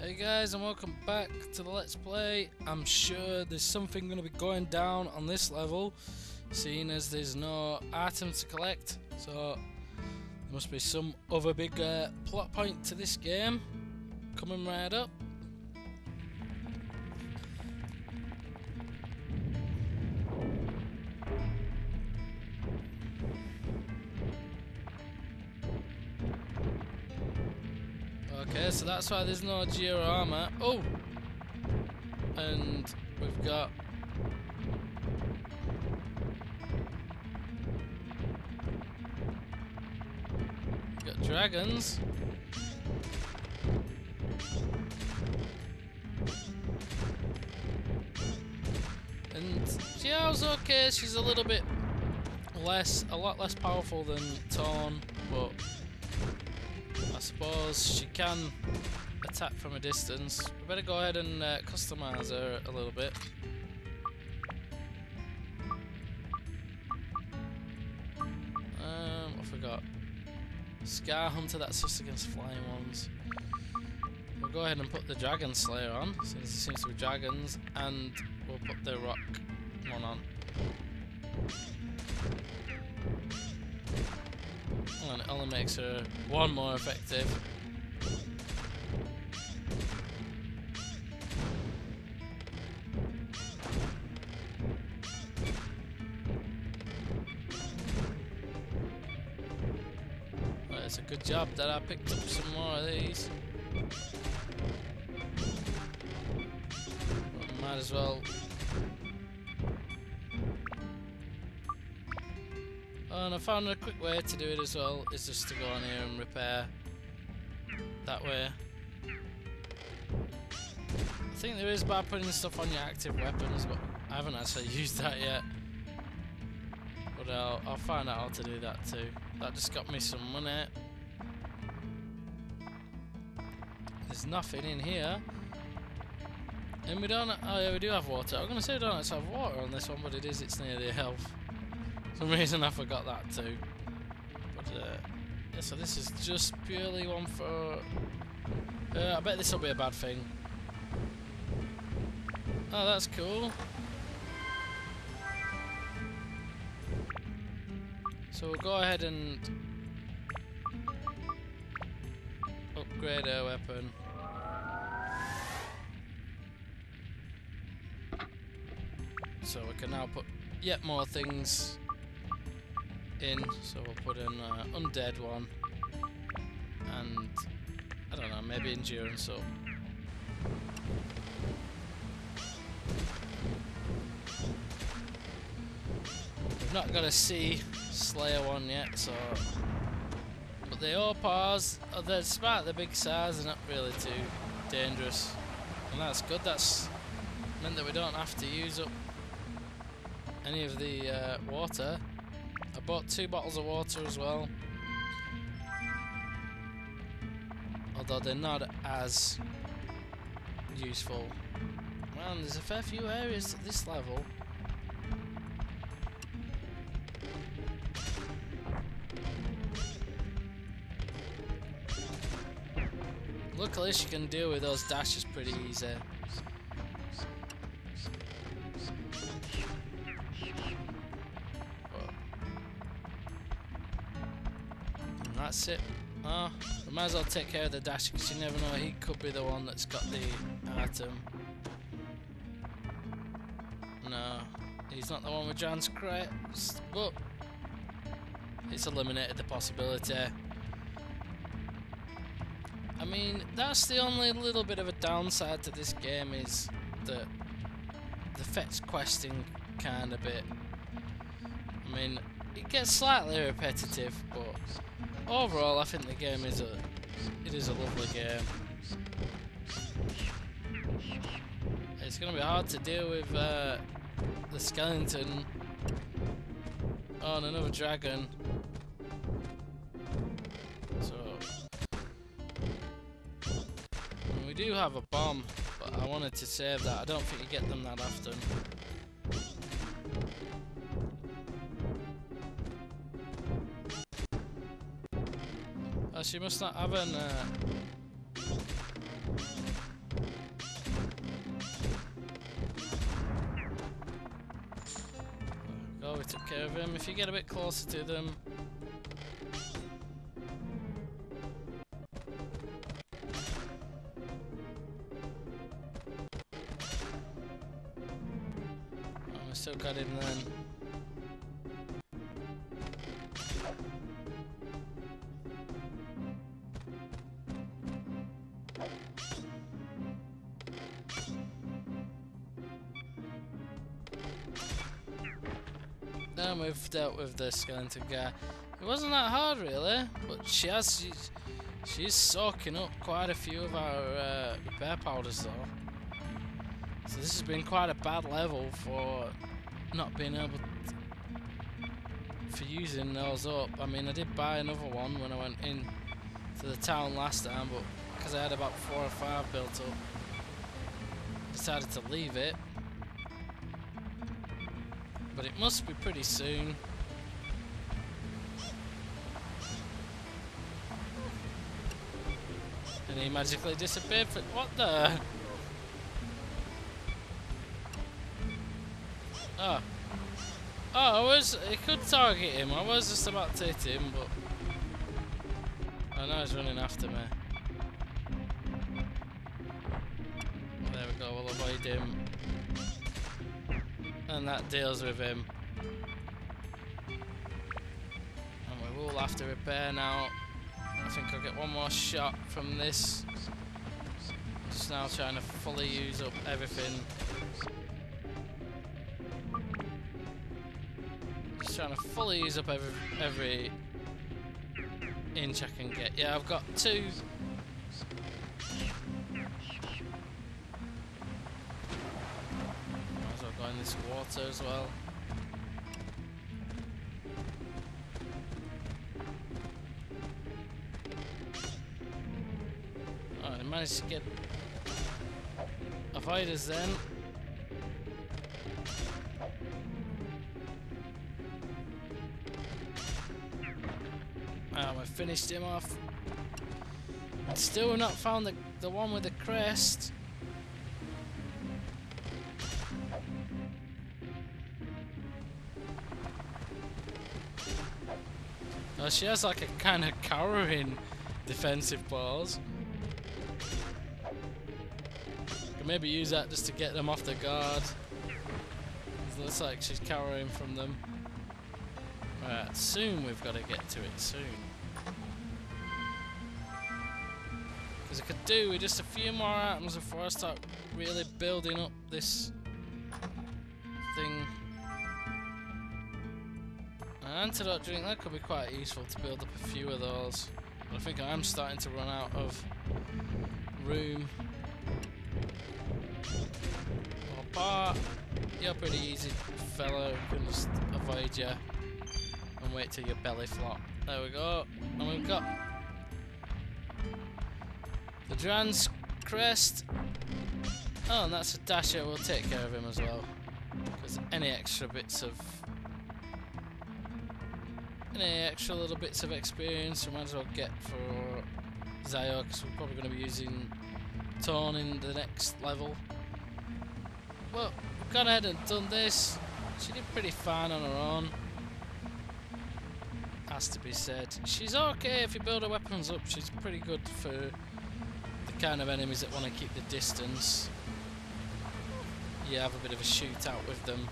Hey guys, and welcome back to the Let's Play. I'm sure there's something going to be going down on this level, seeing as there's no items to collect, so there must be some other big plot point to this game coming right up. Okay, so that's why there's no diorama. Oh! And we've got... dragons. And Xiao's okay, she's a little bit a lot less powerful than Tone, but I suppose she can attack from a distance. We better go ahead and customize her a little bit. What forgot? Scar Hunter, that's just against flying ones. We'll go ahead and put the Dragon Slayer on, since it seems to be dragons, and we'll put the rock one on. And it only makes her one more effective. Well, it's a good job that I picked up some more of these. But might as well. Oh, and I found a quick way to do it as well, is just to go on here and repair that way. I think there is by putting stuff on your active weapons, but I haven't actually used that yet. But I'll find out how to do that too. That just got me some money. There's nothing in here. And we don't... oh yeah, we do have water. I was going to say we don't actually have water on this one, but it's near the health. For some reason I forgot that too. But yeah, so this is just purely one for... I bet this will be a bad thing. Oh, that's cool. So we'll go ahead and upgrade our weapon. So we can now put yet more things in. So we'll put an undead one, and I don't know, maybe endurance up. We've not got a sea slayer one yet, so. But the Opars, they're smart, they're big size, they're not really too dangerous, and that's good. That's meant that we don't have to use up any of the water. I bought 2 bottles of water as well, although they're not as useful. Man, there's a fair few areas at this level. Luckily she can deal with those dashes pretty easy. That's it. Oh, we might as well take care of the dash, because you never know, he could be the one that's got the item. No, he's not the one with Jan's crates, but it's eliminated the possibility. I mean, that's the only little bit of a downside to this game, is that the fetch questing kind of bit. I mean, it gets slightly repetitive, but overall, I think the game is a lovely game. It's going to be hard to deal with the skeleton. Oh, and another dragon. So, and we do have a bomb, but I wanted to save that. I don't think you get them that often. She must not have an care of him. If you get a bit closer to them, oh, we still got him then. Now we've dealt with the skeleton guy. It wasn't that hard really, but she's soaking up quite a few of our repair powders though. So this has been quite a bad level for not being able for using those up. I mean, I did buy another one when I went in to the town last time, but because I had about 4 or 5 built up, decided to leave it. But it must be pretty soon. And he magically disappeared for what the? Oh. Oh, he could target him. I was just about to hit him, but I know he's running after me. There we go, we'll avoid him. And that deals with him. And we will have to repair now. I think I'll get one more shot from this. Just now trying to fully use up everything. Just trying to fully use up every inch I can get. Yeah, I've got 2. In this water as well. Oh, I managed to get avoiders then. We finished him off. Still not found the one with the crest. Oh, she has like a kind of cowering defensive pose. Can maybe use that just to get them off their guard. It looks like she's cowering from them. Right, soon we've got to get to it, soon. Because I could do with just a few more items before I start really building up this thing. An antidote drink, that could be quite useful to build up a few of those. But I think I'm starting to run out of room. Well, Bart, you're a pretty easy fellow, you can just avoid you and wait till your belly flop. There we go. And we've got the Dran's crest. Oh, and that's a Dasher, we'll take care of him as well. Because any extra little bits of experience we might as well get for Zio, because we're probably going to be using Torn in the next level. Well, we've gone ahead and done this. She did pretty fine on her own, has to be said. She's okay if you build her weapons up. She's pretty good for the kind of enemies that want to keep the distance. You have a bit of a shootout with them.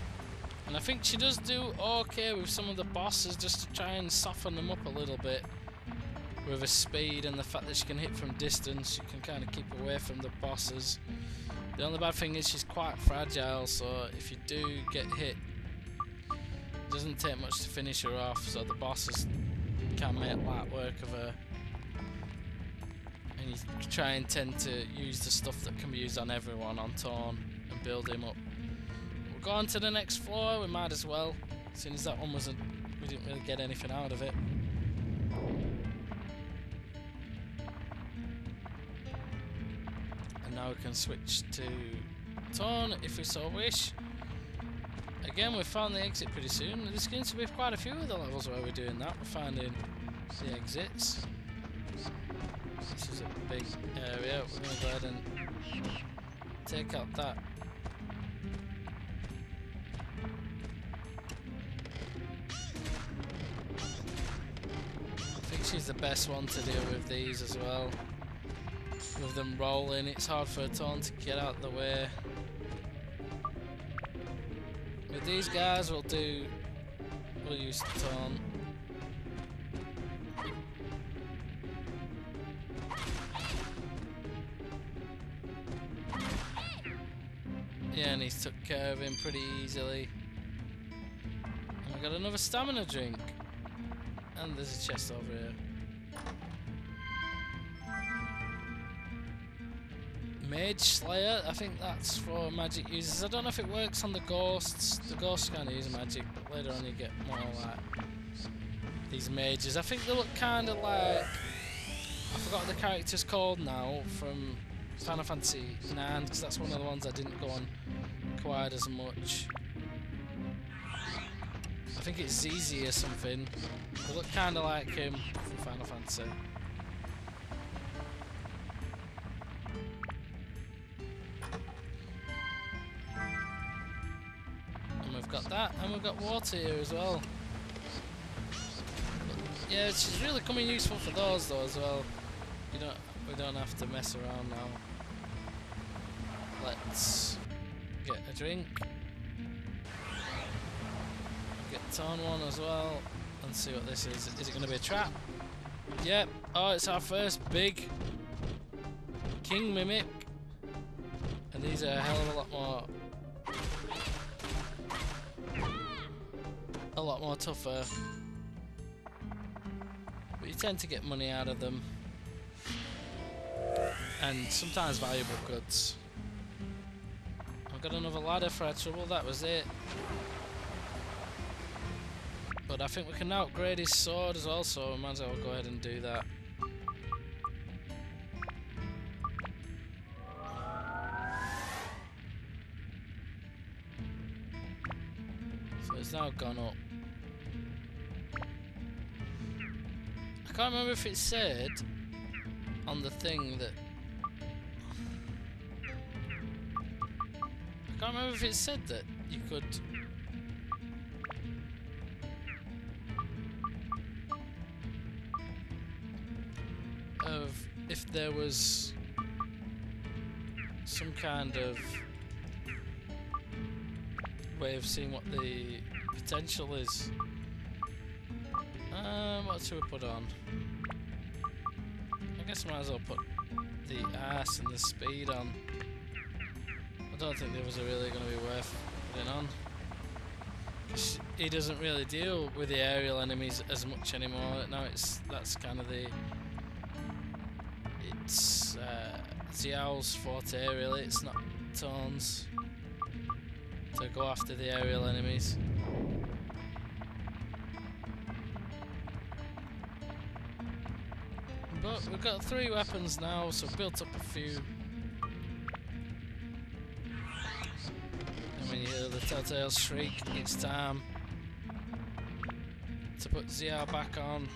And I think she does do okay with some of the bosses, just to try and soften them up a little bit. With her speed and the fact that she can hit from distance, she can kind of keep away from the bosses. The only bad thing is she's quite fragile, so if you do get hit, it doesn't take much to finish her off, so the bosses can make light work of her. And you try and tend to use the stuff that can be used on everyone, on Torn, and build him up. We'll go on to the next floor, we might as well, seeing as that one wasn't, we didn't really get anything out of it. And now we can switch to Torn if we so wish. Again, we found the exit pretty soon. There's going to be quite a few of the levels where we're doing that. We're finding the exits. This is a big area. We're going to go ahead and take out that. she's the best one to deal with these as well. With them rolling, it's hard for a taunt to get out of the way. With these guys, we'll use the taunt. Yeah, and he's took care of him pretty easily. And we got another stamina drink. And there's a chest over here. Mage Slayer, I think that's for magic users. I don't know if it works on the ghosts. The ghosts kind of use magic, but later on you get more like these mages. I think they look kind of like, I forgot what the character's called now from Final Fantasy IX, because that's one of the ones I didn't go on quite as much. I think it's ZZ or something. They look kind of like him from Final Fantasy. And we've got that, and we've got water here as well. But yeah, she's really coming useful for those though as well. We don't have to mess around now. Let's get a drink. Get Torn one as well and see what this is. Is it going to be a trap? Yep. Oh, it's our first big King Mimic. And these are a hell of a lot more tougher. But you tend to get money out of them. And sometimes valuable goods. I've got another ladder for our trouble, that was it. But I think we can now upgrade his sword as well, so we might as well go ahead and do that. So it's now gone up. I can't remember if it said on the thing that... I can't remember if it said that you could... if there was some kind of way of seeing what the potential is. What should we put on? I guess I might as well put the arse and the speed on. I don't think those are really going to be worth putting on. He doesn't really deal with the aerial enemies as much anymore. Now that's kind of the... It's Xiao's forte really, it's not Torn's to go after the aerial enemies. But we've got 3 weapons now, so we've built up a few. And when you hear the Telltale Shriek, it's time to put Xiao back on.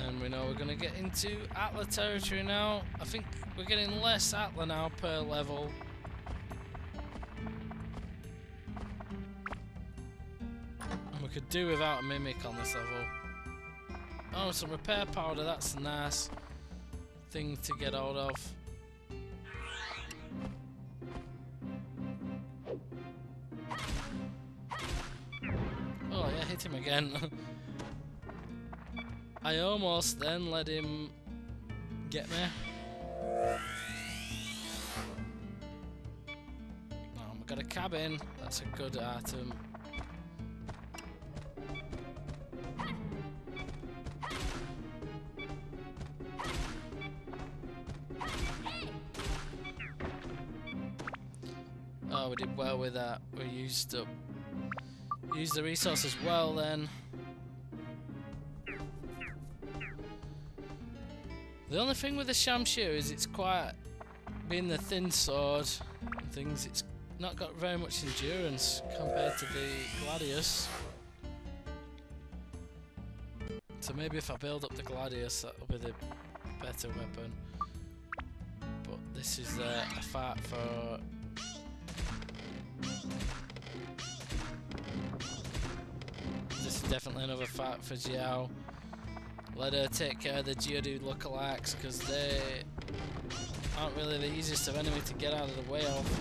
And we know we're going to get into Atla territory now. I think we're getting less Atla now per level. And we could do without a Mimic on this level. Oh, some repair powder, that's a nice thing to get hold of. Oh yeah, hit him again. I almost then let him get me. Oh, we've got a cabin. That's a good item. Oh, we did well with that. We used the resources well then. The only thing with the Shamshir is it's quite, being the thin sword and things, it's not got very much endurance compared to the Gladius. So maybe if I build up the Gladius, that'll be the better weapon. But this is a fight for... This definitely another fight for Xiao. Let her take care of the Geodude lookalikes, because they aren't really the easiest of enemy to get out of the way of.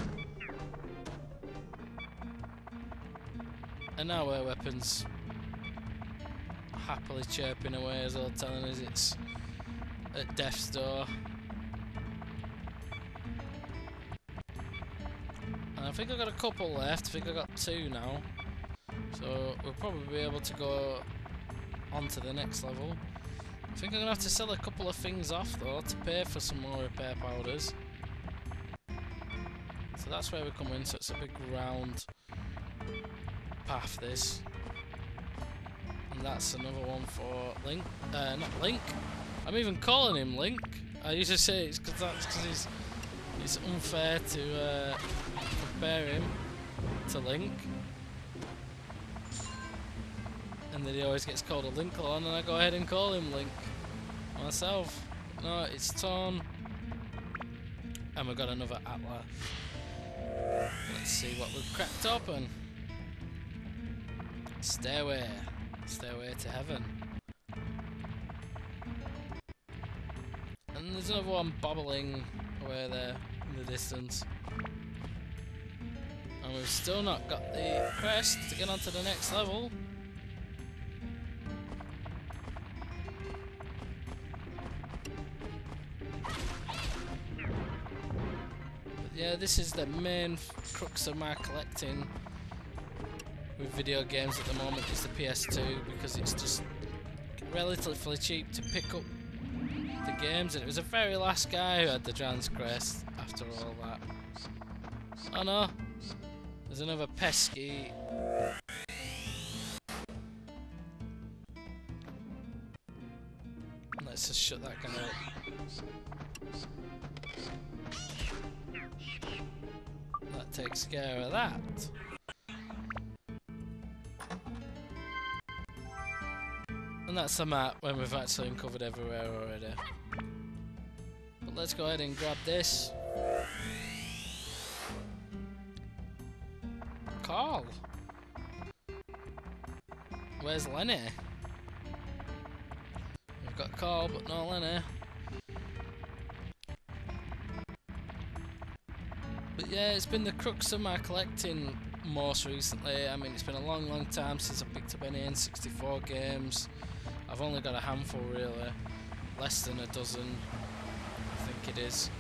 And now our weapons happily chirping away as well, telling us it's at death's door. And I think I've got a couple left. I think I've got 2 now. So we'll probably be able to go on to the next level. I think I'm going to have to sell a couple of things off though to pay for some more repair powders. So that's where we come in, so it's a big round path this. And that's another one for Link. Not Link. I'm even calling him Link. I usually say it's because it's unfair to compare him to Link. And then he always gets called a Linkalon, and I go ahead and call him Link myself. No, it's Torn. And we've got another Atla. Let's see what we've cracked open. Stairway. Stairway to heaven. And there's another one bobbling away there in the distance. And we've still not got the crest to get onto the next level. Yeah, this is the main crux of my collecting with video games at the moment, is the PS2, because it's just relatively cheap to pick up the games, and it was the very last guy who had the Trans Crest after all that. Oh no, there's another pesky. Let's just shut that guy up. That takes care of that. And that's the map when we've actually uncovered everywhere already. But let's go ahead and grab this. Carl! Where's Lenny? We've got Carl but no Lenny. But yeah, it's been the crux of my collecting most recently. I mean, it's been a long time since I picked up any N64 games. I've only got a handful really, less than a dozen, I think it is.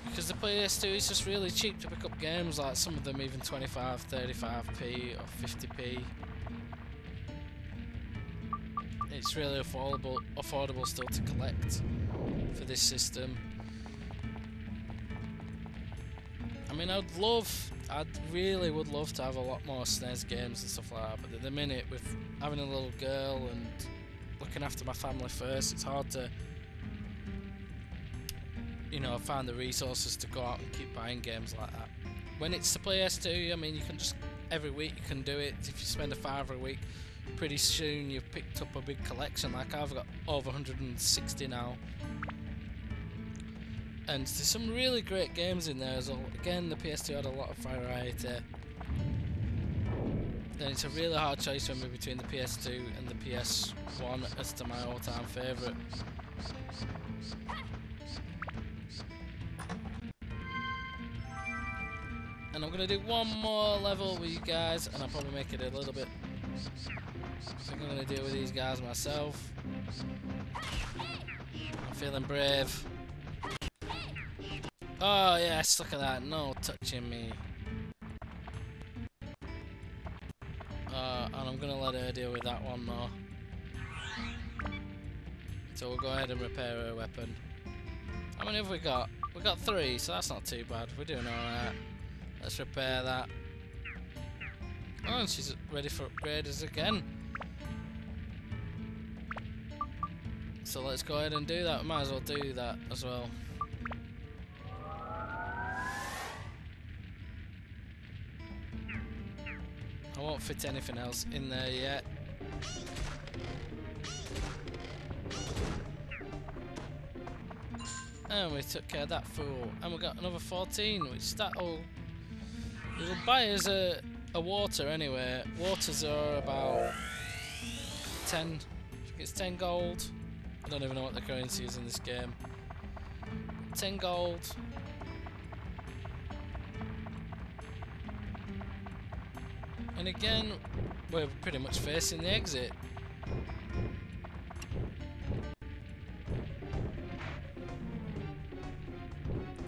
Because the PS2 is just really cheap to pick up games, like some of them even 25, 35p or 50p. It's really affordable still to collect for this system. I mean, I really would love to have a lot more SNES games and stuff like that, but at the minute, with having a little girl and looking after my family first, it's hard to, you know, find the resources to go out and keep buying games like that. When it's the PS2, I mean, you can just, every week you can do it. If you spend a $5 a week, pretty soon you've picked up a big collection. Like I've got over 160 now. And there's some really great games in there as well. Again, the PS2 had a lot of variety. Then it's a really hard choice for me between the PS2 and the PS1 as to my all-time favourite. And I'm going to do one more level with you guys, and I'll probably make it a little bit. I think I'm going to deal with these guys myself. I'm feeling brave. Oh yes, look at that, no touching me. And I'm gonna let her deal with that one though. So we'll go ahead and repair her weapon. How many have we got? We've got 3, so that's not too bad. We're doing alright. Let's repair that. Oh, and she's ready for upgrades again. So let's go ahead and do that. We might as well do that as well. I won't fit anything else in there yet. And we took care of that fool. And we got another 14, which that'll buy us a a water anyway. Waters are about 10, I think it's 10 gold. I don't even know what the currency is in this game. 10 gold. And again, we're pretty much facing the exit.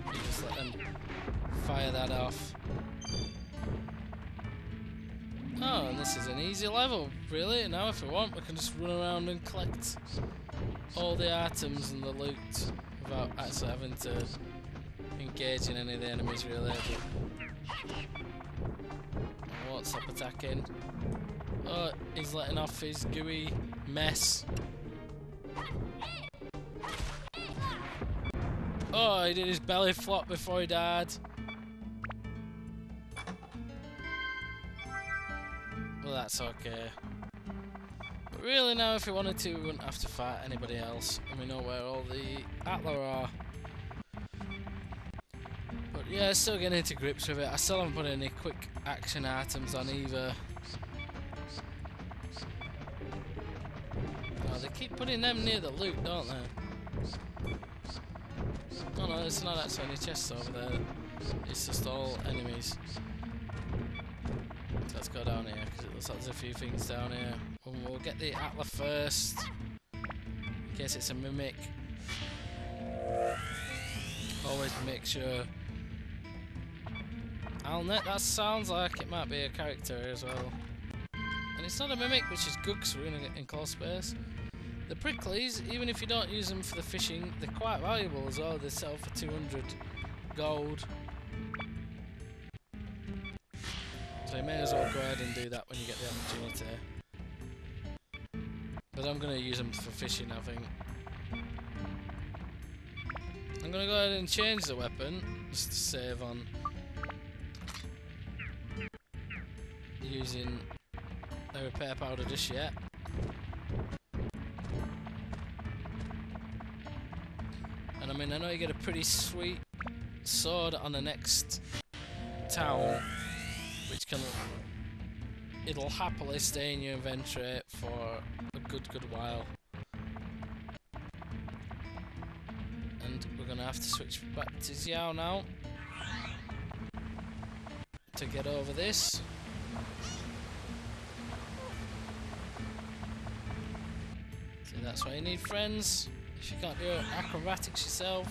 You just let them fire that off. Oh, and this is an easy level, really. Now if we want, we can just run around and collect all the items and the loot without actually having to engage in any of the enemies, really. Won't stop attacking. Oh, he's letting off his gooey mess. Oh, he did his belly flop before he died. Well, that's okay. But really now, if we wanted to, we wouldn't have to fight anybody else. And we know where all the Atla are. But yeah, still getting into grips with it. I still haven't put any quick action items on either. Oh, they keep putting them near the loot, don't they? Oh no, there's not actually any chests over there. It's just all enemies. So let's go down here, because it looks like there's a few things down here. And we'll get the Atla first, in case it's a mimic. Always make sure. Alnet, that sounds like it might be a character as well. And it's not a mimic, which is good because we're in an enclosed space. The pricklies, even if you don't use them for the fishing, they're quite valuable as well. They sell for 200 gold. So you may as well go ahead and do that when you get the opportunity. But I'm going to use them for fishing, I think. I'm going to go ahead and change the weapon, just to save on using a repair powder just yet. And I mean, I know you get a pretty sweet sword on the next town, which can, it'll happily stay in your inventory for a good while. And we're gonna have to switch back to Xiao now to get over this. See, that's why you need friends. If you can't do acrobatics yourself.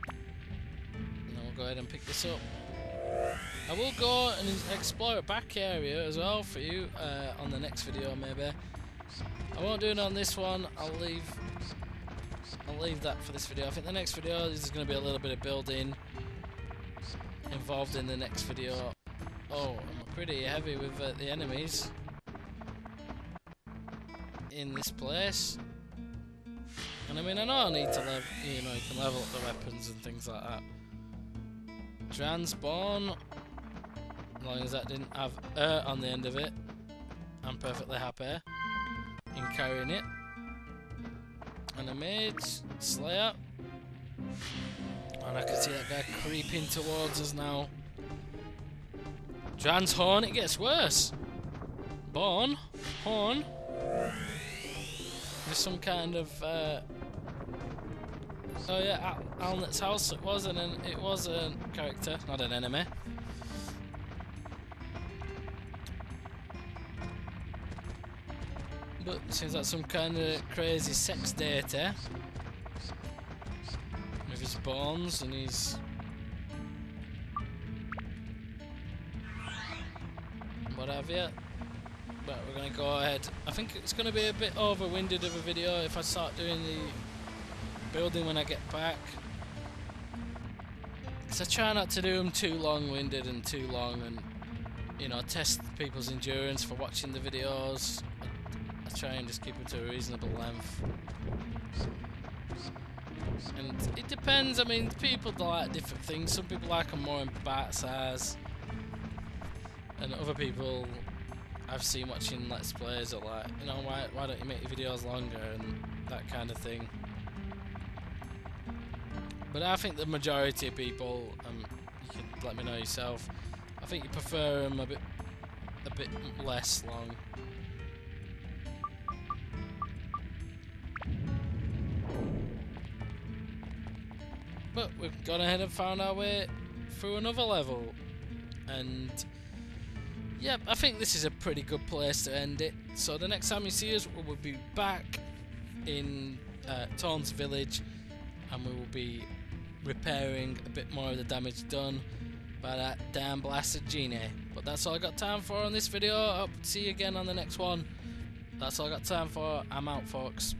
And then we'll go ahead and pick this up. I will go and explore a back area as well for you on the next video maybe. I won't do it on this one. I'll leave that for this video. I think the next video is going to be a little bit of building involved in the next video. Oh, I'm pretty heavy with the enemies in this place. And I mean, I know I need to level, you know, you can level up the weapons and things like that. Transpawn, as long as that didn't have on the end of it, I'm perfectly happy in carrying it. And a mage, Slayer, and I can see that guy creeping towards us now. Transhorn, it gets worse. Born, Horn. There's some kind of oh yeah, Alnet's house. It was a character, not an enemy. But it seems like some kind of crazy sex data with his bones and his what have you. But we're going to go ahead. I think it's going to be a bit overwinded of a video if I start doing the building when I get back. Because I try not to do them too long-winded and too long, and you know, test people's endurance for watching the videos. I try and just keep it to a reasonable length. And it depends. I mean, people like different things. Some people like them more in bite size, and other people I've seen watching Let's Plays are like, you know, why don't you make your videos longer and that kind of thing. But I think the majority of people, you can let me know yourself, I think you prefer them a bit less long. But we've gone ahead and found our way through another level, and yeah, I think this is a pretty good place to end it. So the next time you see us, we'll be back in Torn's village, and we will be repairing a bit more of the damage done by that damn blasted genie. But that's all I got time for on this video. I hope to see you again on the next one. That's all I got time for. I'm out, folks.